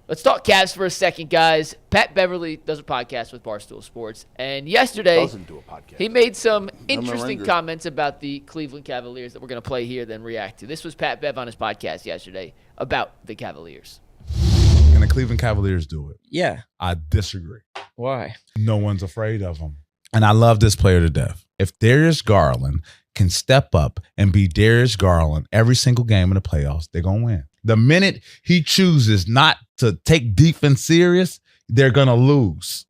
Let's talk Cavs for a second, guys. Pat Beverley does a podcast with Barstool Sports, and yesterday he made some interesting comments about the Cleveland Cavaliers that we're going to play here, then react to. This was Pat Bev on his podcast yesterday about the Cavaliers. Can the Cleveland Cavaliers do it? Yeah. I disagree. Why? No one's afraid of them. And I love this player to death. If Darius Garland can step up and be Darius Garland every single game in the playoffs, they're going to win. The minute he chooses not to take defense serious, they're going to lose.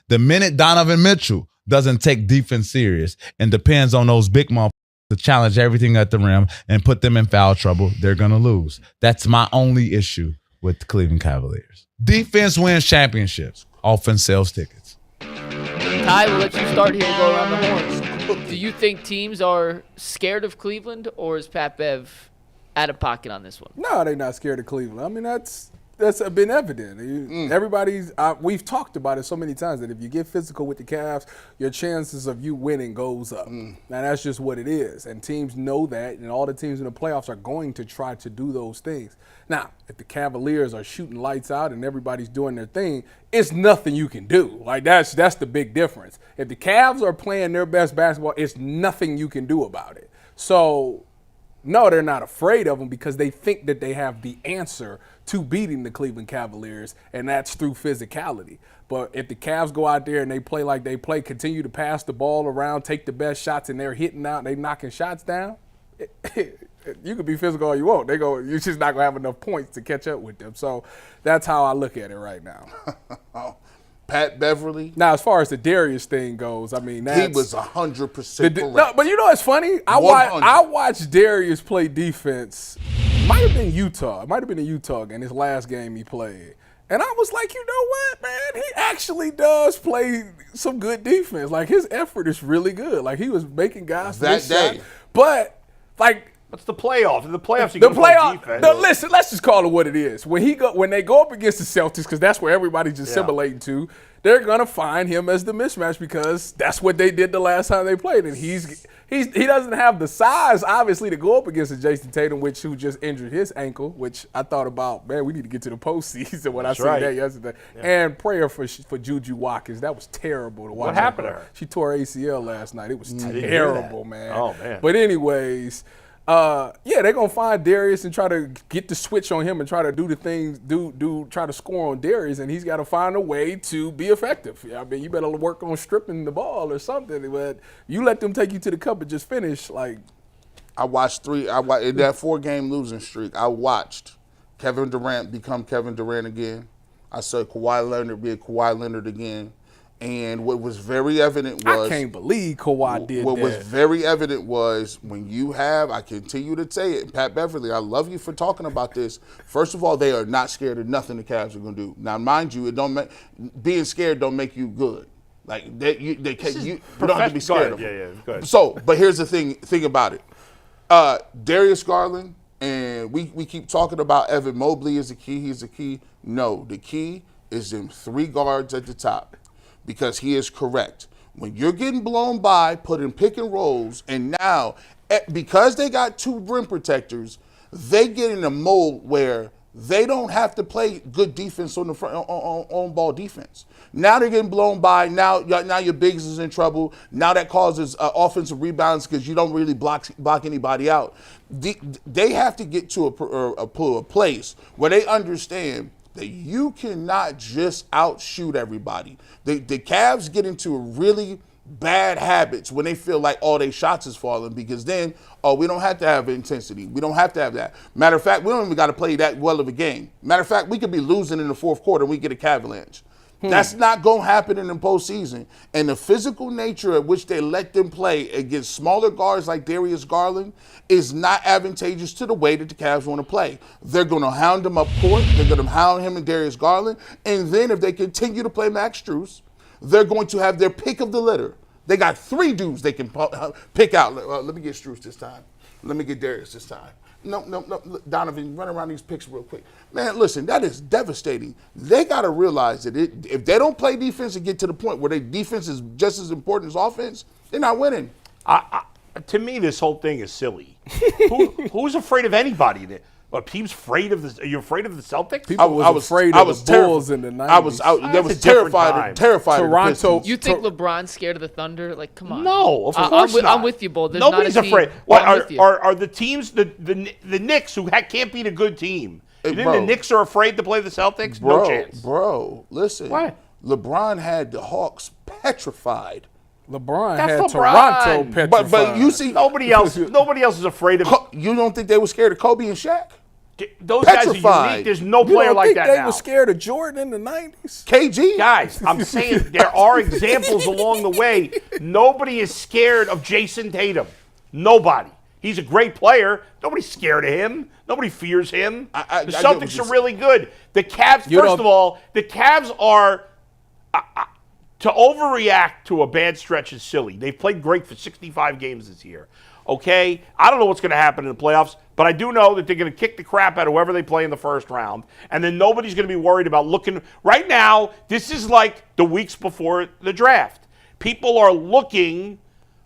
The minute Donovan Mitchell doesn't take defense serious and depends on those big motherfuckers to challenge everything at the rim and put them in foul trouble, they're going to lose. That's my only issue with the Cleveland Cavaliers. Defense wins championships. Offense sells tickets. Ty, we'll let you start here and go around the horns. Do you think teams are scared of Cleveland, or is Pat Bev out of pocket on this one? No, they're not scared of Cleveland. I mean, that's been evident. Everybody's we've talked about it so many times that if you get physical with the Cavs, your chances of you winning goes up. Now, that's just what it is. And teams know that, and all the teams in the playoffs are going to try to do those things. Now, if the Cavaliers are shooting lights out and everybody's doing their thing, it's nothing you can do. Like, that's the big difference. If the Cavs are playing their best basketball, it's nothing you can do about it. So, no, they're not afraid of them because they think that they have the answer to beating the Cleveland Cavaliers, and that's through physicality. But if the Cavs go out there and they play like they play, continue to pass the ball around, take the best shots, and they're hitting out, they knocking shots down, you could be physical all you want. You're just not going to have enough points to catch up with them. So that's how I look at it right now. Pat Beverley. Now, as far as the Darius thing goes, I mean, he was 100% correct. No, but you know what's funny? I watched Darius play defense. Might have been Utah. It might have been a Utah game, his last game he played. And I was like, you know what, man? He actually does play some good defense. Like, his effort is really good. Like, he was making guys that day. But, like, That's the playoffs. In the playoffs, you can play defense. No, listen, let's just call it what it is. When they go up against the Celtics, because that's where everybody's just assimilating to, they're gonna find him as the mismatch because that's what they did the last time they played, and he doesn't have the size obviously to go up against a Jason Tatum, who just injured his ankle. Which I thought about, man, we need to get to the postseason when I seen that yesterday. Yeah. And prayer for Juju Watkins. That was terrible to watch. What happened to her? She tore her ACL last night. It was terrible, man. Oh man. But anyways. They're gonna find Darius and try to get the switch on him and try to do the things, try to score on Darius, and he's got to find a way to be effective. I mean, you better work on stripping the ball or something. But you let them take you to the cup and just finish. Like, I watched in that 4-game losing streak. I watched Kevin Durant become Kevin Durant again. I saw Kawhi Leonard be a Kawhi Leonard again. And what was very evident was... I can't believe Kawhi did that. What was very evident was when you have, I continue to say it, and Pat Beverley, I love you for talking about this. First of all, they are not scared of nothing the Cavs are going to do. Now, mind you, being scared don't make you good. Like, you don't have to be scared of them. Go ahead. So, but here's the thing about it. Darius Garland, and we keep talking about Evan Mobley is the key, he's the key. No, the key is them 3 guards at the top. Because he is correct. When you're getting blown by, put in pick and rolls, and now, because they got 2 rim protectors, they get in a mold where they don't have to play good defense on the front on ball defense. Now they're getting blown by. Now your bigs is in trouble. Now that causes offensive rebounds because you don't really block anybody out. They have to get to a place where they understand that you cannot just outshoot everybody. The Cavs get into really bad habits when they feel like all their shots is falling because then, we don't have to have intensity. We don't have to have that. Matter of fact, we don't even got to play that well of a game. Matter of fact, we could be losing in the 4th quarter and we get a Cavalanche. That's not going to happen in the postseason. And the physical nature at which they let them play against smaller guards like Darius Garland is not advantageous to the way that the Cavs want to play. They're going to hound him up court. They're going to hound him and Darius Garland. And then if they continue to play Max Strus, they're going to have their pick of the litter. They got 3 dudes they can pick out. Let me get Strus this time. Let me get Darius this time. No, Donovan, run around these picks real quick. Man, listen, that is devastating. They got to realize that if they don't play defense and get to the point where their defense is just as important as offense, they're not winning. To me, this whole thing is silly. Who's afraid of anybody? What, teams afraid of the? Are you afraid of the Celtics? People was afraid of the Bulls in the 90s. They was terrified. Toronto. You think LeBron's scared of the Thunder? Like, come on. No, of course not. I'm with you, Bull. There's Nobody's not a team. afraid. What, are the teams the Knicks who can't beat a good team? You think the Knicks are afraid to play the Celtics? No chance. Bro, listen. What? LeBron had the Hawks petrified. LeBron That's had LeBron. Toronto petrified. But you see, Nobody else is afraid of. You don't think they were scared of Kobe and Shaq? Those guys are Petrified. unique. There's no player like that they now. were scared of Jordan in the 90s? KG? Guys, I'm saying there are examples along the way. Nobody is scared of Jason Tatum. Nobody. He's a great player. Nobody's scared of him. Nobody fears him. The Celtics are really good. The Cavs, first of all, the Cavs are to overreact to a bad stretch is silly. They've played great for 65 games this year. Okay? I don't know what's going to happen in the playoffs, but I do know that they're going to kick the crap out of whoever they play in the first round, and then nobody's going to be worried about looking. Right now, this is like the weeks before the draft. People are looking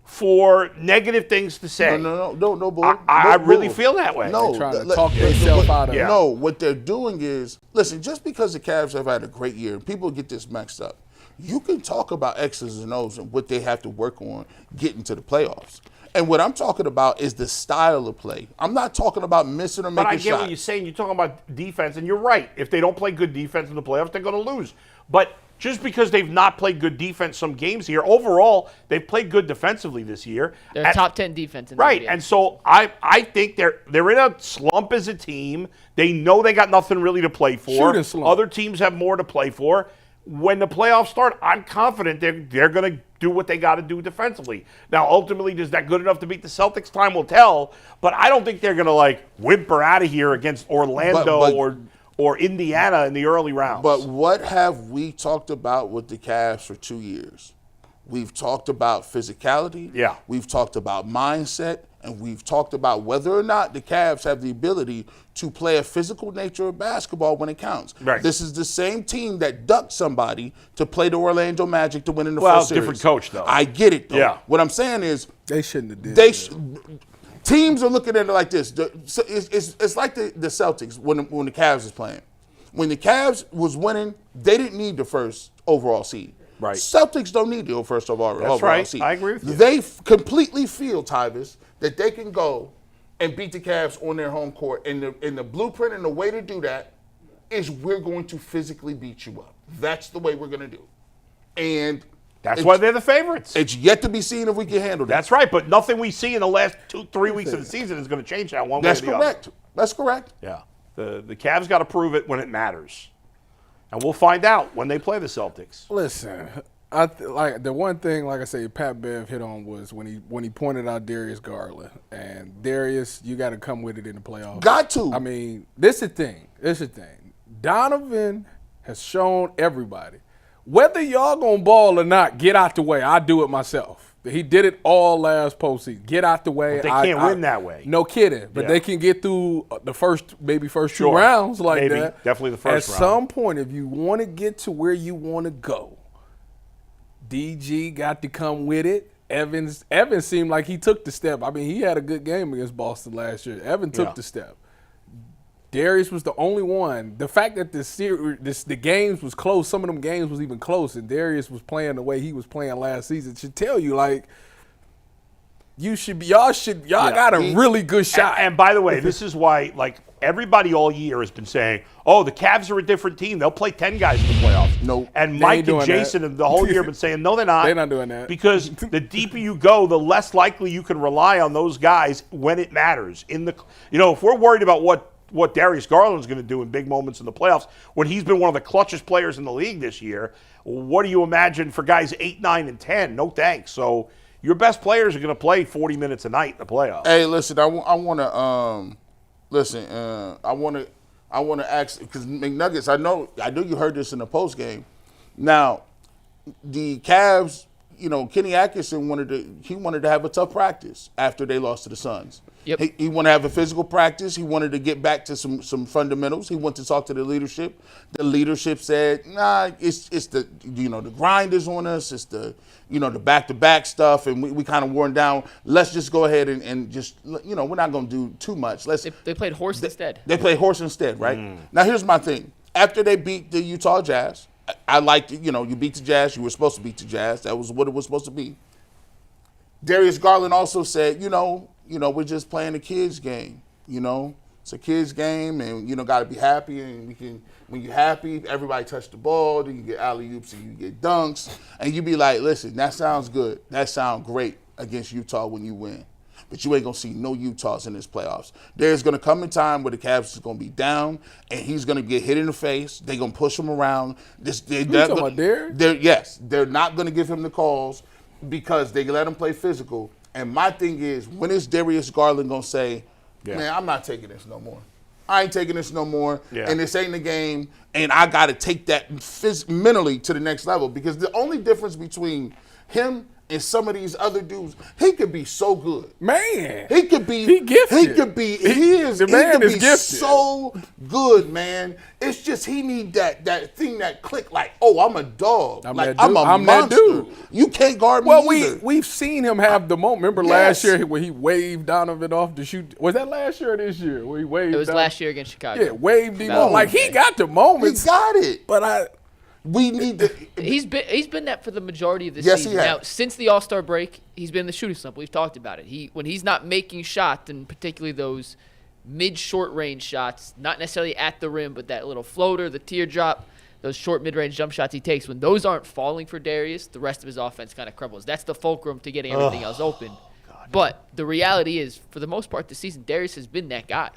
for negative things to say. No, Bull. I really feel that way. No, They're trying to talk themselves out of it. No, what they're doing is, listen, just because the Cavs have had a great year, people get this mixed up. You can talk about X's and O's and what they have to work on getting to the playoffs. And what I'm talking about is the style of play. I'm not talking about missing or making shots. But I get what you're saying. You're talking about defense, and you're right. If they don't play good defense in the playoffs, they're going to lose. But just because they've not played good defense some games here, overall, they've played good defensively this year. They're top 10 defense in the Right, NBA. and so I think they're in a slump as a team. They know they got nothing really to play for. Shooting slump. Other teams have more to play for. When the playoffs start, I'm confident they're going to do what they got to do defensively. Now, ultimately, is that good enough to beat the Celtics? Time will tell. But I don't think they're going to whimper out of here against Orlando or Indiana in the early rounds. But what have we talked about with the Cavs for 2 years? We've talked about physicality. Yeah. We've talked about mindset. And we've talked about whether or not the Cavs have the ability to play a physical nature of basketball when it counts. Right. This is the same team that ducked somebody to play the Orlando Magic to win in the first series. Different coach, though. I get it, though. Yeah. What I'm saying is They shouldn't have did teams are looking at it like this. It's like the Celtics when the Cavs is playing. When the Cavs was winning, they didn't need the first overall seed. Right. Celtics don't need the first overall seed. That's right. I agree with you. They completely feel, Tyvis, that they can go and beat the Cavs on their home court. And the blueprint and the way to do that is we're going to physically beat you up. That's the way we're going to do. And that's why they're the favorites. It's yet to be seen if we can handle that. That's right, but nothing we see in the last 2-3 weeks of the season is going to change that one way or the other. That's correct. Yeah. The Cavs got to prove it when it matters. And we'll find out when they play the Celtics. Listen, the one thing, like I say, Pat Bev hit on was when he pointed out Darius Garland. And Darius, you got to come with it in the playoffs. Got to. I mean, this is the thing. Donovan has shown everybody, whether y'all gonna ball or not, get out the way. I do it myself. He did it all last postseason. Get out the way. But they can't win that way. No kidding. But they can get through the first two rounds like that. Definitely the first round. At some point, if you want to get to where you want to go, DG got to come with it. Evans seemed like he took the step. I mean, he had a good game against Boston last year. Evan took the step. Darius was the only one. The fact that the games was close, some of them games was even close, and Darius was playing the way he was playing last season should tell you, y'all got a really good shot. And by the way, this is why, everybody all year has been saying, oh, the Cavs are a different team. They'll play 10 guys in the playoffs. Nope. And Mike and Jason the whole year have been saying, no, they're not. They're not doing that. Because the deeper you go, the less likely you can rely on those guys when it matters. If we're worried about what Darius Garland's going to do in big moments in the playoffs, when he's been one of the clutchest players in the league this year, what do you imagine for guys 8, 9, and 10? No thanks. So your best players are going to play 40 minutes a night in the playoffs. Hey, listen, I want to ask, because McNuggets, I know you heard this in the post game. Now, the Cavs, Kenny Atkinson wanted to have a tough practice after they lost to the Suns. Yep. He wanted to have a physical practice. He wanted to get back to some fundamentals. He wanted to talk to the leadership. The leadership said, "Nah, it's the the grind is on us. It's the the back-to-back stuff, and we kind of worn down. Let's just go ahead and just we're not going to do too much. They played horse instead. They played horse instead, right? Now here's my thing. After they beat the Utah Jazz, I liked it. You beat the Jazz. You were supposed to beat the Jazz. That was what it was supposed to be. Darius Garland also said, we're just playing a kids game. It's a kids game, and got to be happy. And when you're happy, everybody touch the ball. Then you get alley-oops and you get dunks, and you be like, listen, that sounds good. That sounds great against Utah when you win. But you ain't going to see no Utahs in this playoffs. There's going to come a time where the Cavs is going to be down, and he's going to get hit in the face. They're going to push him around. You talking about Darius? Yes. They're not going to give him the calls because they let him play physical. And my thing is, when is Darius Garland going to say, man, I'm not taking this no more. I ain't taking this no more, and this ain't the game, and I got to take that mentally to the next level, because the only difference between him and some of these other dudes, he could be so good. Man. He could be. He gifted. He could be. The man is gifted. So good, man. It's just he need that thing, that click, like, oh, I'm a dog. I'm a monster. That dude. You can't guard me either. We've seen him have the moment. Remember last year when he waved Donovan off to shoot? Was that last year or this year? Where he waved? It was last year against Chicago. Yeah, waved him off. Like, he got the moments. He got it. But we need to. He's been that for the majority of the Yes, season. he has. Now, since the All-Star break, he's been in the shooting slump. We've talked about it. When he's not making shots, and particularly those mid-short range shots, not necessarily at the rim, but that little floater, the teardrop, those short mid-range jump shots he takes, when those aren't falling for Darius, the rest of his offense kind of crumbles. That's the fulcrum to getting everything else open. But the reality is, for the most part this season, Darius has been that guy.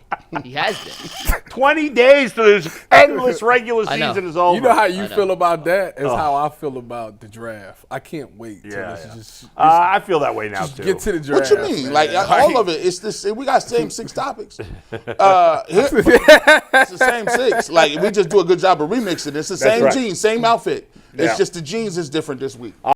He has been. 20 days to this endless regular season is over. You know how you feel about that? Is how I feel about the draft. I can't wait till just I feel that way now, too. Get to the draft. What you mean? Man. Like, all of it. It's this. We got the same 6 topics. It's the same 6. Like, we just do a good job of remixing. It's the same jeans, same outfit. It's just the jeans is different this week.